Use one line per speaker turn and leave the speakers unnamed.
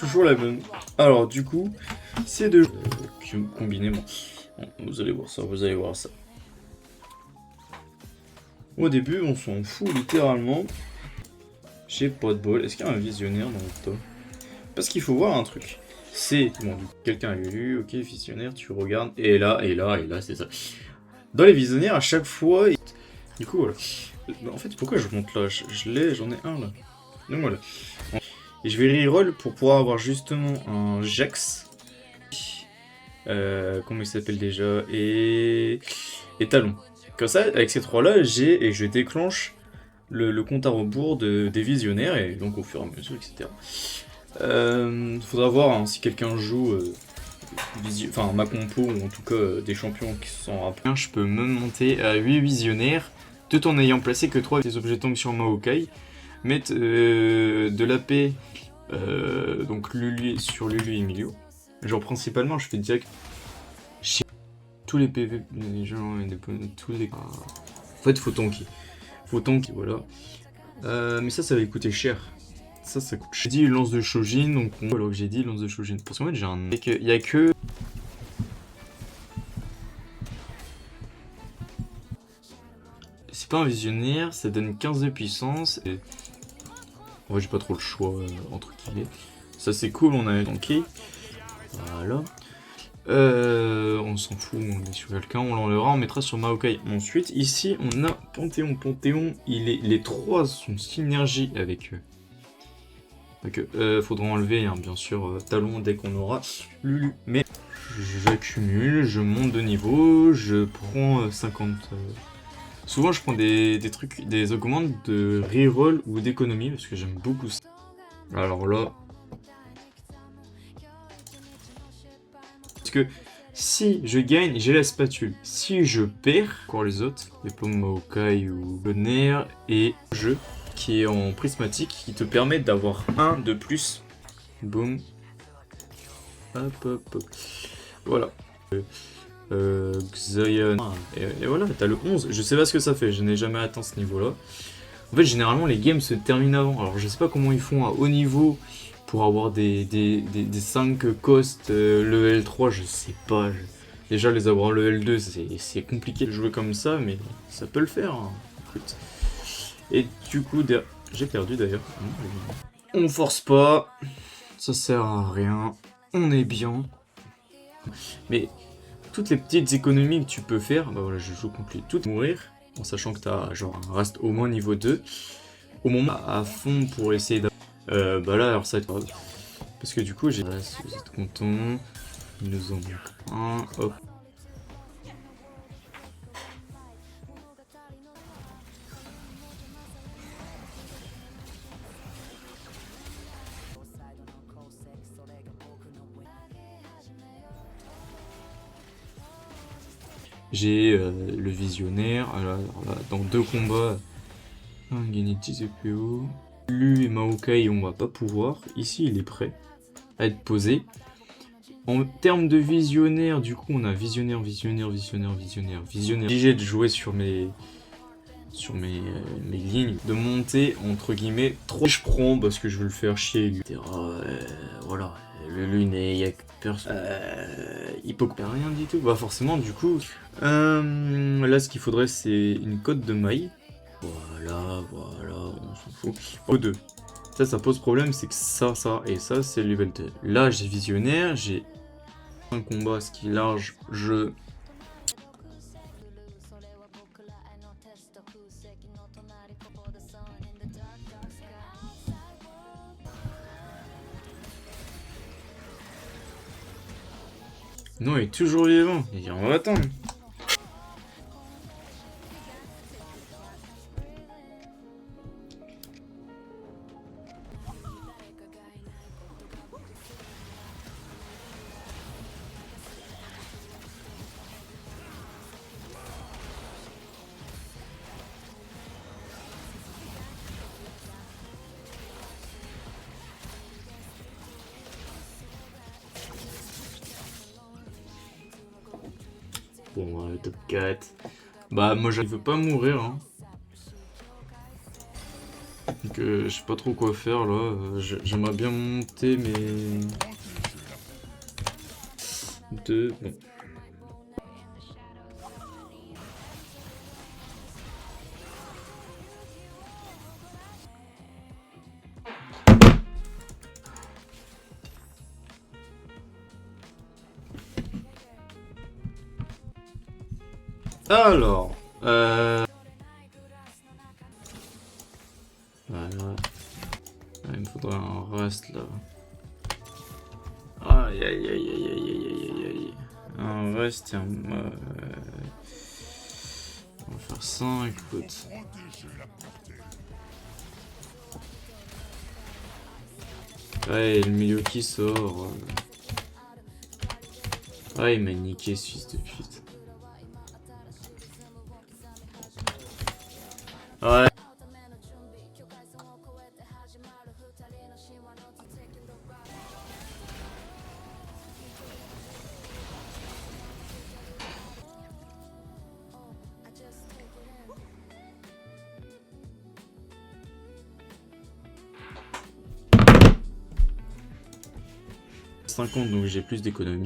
toujours la même. Alors du coup, c'est de combiner. Bon, vous allez voir ça, vous allez voir ça. Au début, on s'en fout littéralement. J'ai pas de bol. Est-ce qu'il y a un visionnaire dans le top? Parce qu'il faut voir un truc. C'est bon, du coup, quelqu'un a lu. Ok, visionnaire, tu regardes. Et là, c'est ça. Dans les visionnaires, à chaque fois. Du coup, voilà. En fait, pourquoi je monte là? J'en ai un là. Donc voilà. Et je vais reroll pour pouvoir avoir justement un Jax. Comment il s'appelle déjà? Et Talon. Comme ça, avec ces trois-là, et je déclenche le compte à rebours des visionnaires, et donc au fur et à mesure, etc. Faudra voir hein, si quelqu'un joue enfin ma compo, ou en tout cas des champions qui sont rapprochés. Je peux me monter à 8 visionnaires, tout en ayant placé que 3 des objets tombent sur Maokai, mettre de l'AP donc Lulu, sur Lulu et Emilio. Genre principalement je fais direct tous les PV, les gens, tous les... En fait faut tanker. Voilà. Mais ça va coûter cher. Ça coûte cher. J'ai dit lance de Shojin, donc alors que j'ai dit lance de Shojin. Parce qu'en fait j'ai un... Il y a que... C'est pas un visionnaire, ça donne 15 de puissance. Et... En vrai j'ai pas trop le choix entre guillemets. Ça c'est cool, on a tanké. Voilà. On s'en fout, on est sur quelqu'un, on l'enlèvera, on mettra sur Maokai. Ensuite, ici, on a Panthéon. Panthéon, les trois sont synergie avec eux. Donc, faudra enlever, hein, bien sûr, Talon dès qu'on aura Lulu. Mais j'accumule, je monte de niveau, je prends 50... Souvent, je prends des trucs, des augmentes de reroll ou d'économie, parce que j'aime beaucoup ça. Alors là... Parce que si je gagne, j'ai la spatule. Si je perds, encore les autres, les pommes Maokai ou le nerf et jeu qui est en prismatique qui te permet d'avoir un de plus. Boum. Hop hop hop. Voilà. Xion. Et voilà, t'as le 11. Je sais pas ce que ça fait, je n'ai jamais atteint ce niveau-là. En fait, généralement, les games se terminent avant. Alors, je sais pas comment ils font à haut niveau pour avoir des 5 cost level 3, je sais pas. Déjà, les avoir level 2, c'est compliqué de jouer comme ça, mais ça peut le faire. Hein. Écoute. Et du coup, j'ai perdu d'ailleurs. On force pas, ça sert à rien, on est bien. Mais toutes les petites économies que tu peux faire, bah voilà, je joue contre toutes mourir, en sachant que t'as genre un reste au moins niveau 2. Au moment à fond pour essayer d'avoir... bah là, alors ça va être... Parce que du coup, j'ai... Voilà, si vous êtes contents, ils nous en mettent un, hop. J'ai le visionnaire, alors là, dans 2 combats, gagner 10 EPO. Lu et Maokai, on va pas pouvoir. Ici, il est prêt à être posé. En termes de visionnaire, du coup, on a visionnaire. Obligé de jouer sur mes lignes, de monter entre guillemets. Trop je prends parce que je veux le faire chier, lui. Voilà, le lune et y a personne. Il peut rien du tout. Bah forcément, du coup, là, ce qu'il faudrait, c'est une cote de maille. Voilà, on s'en fout. Au 2. Ça pose problème, c'est que ça, et ça, c'est level 2. Là, j'ai visionnaire, j'ai un combat, ce qui est large, je... Non, il est toujours vivant. Et on va attendre. Bon, top 4. Bah, moi, je veux pas mourir, hein. Donc je sais pas trop quoi faire là. J'aimerais bien monter mes... Deux... Bon. Alors... Voilà. Il me faudrait un reste là. Aïe aïe aïe aïe aïe aïe aïe aïe. Un reste, tiens. On va faire 5, écoute. Ouais, le milieu qui sort. Ouais, il m'a niqué ce fils de pute. Ouais. $50, donc j'ai plus d'économie.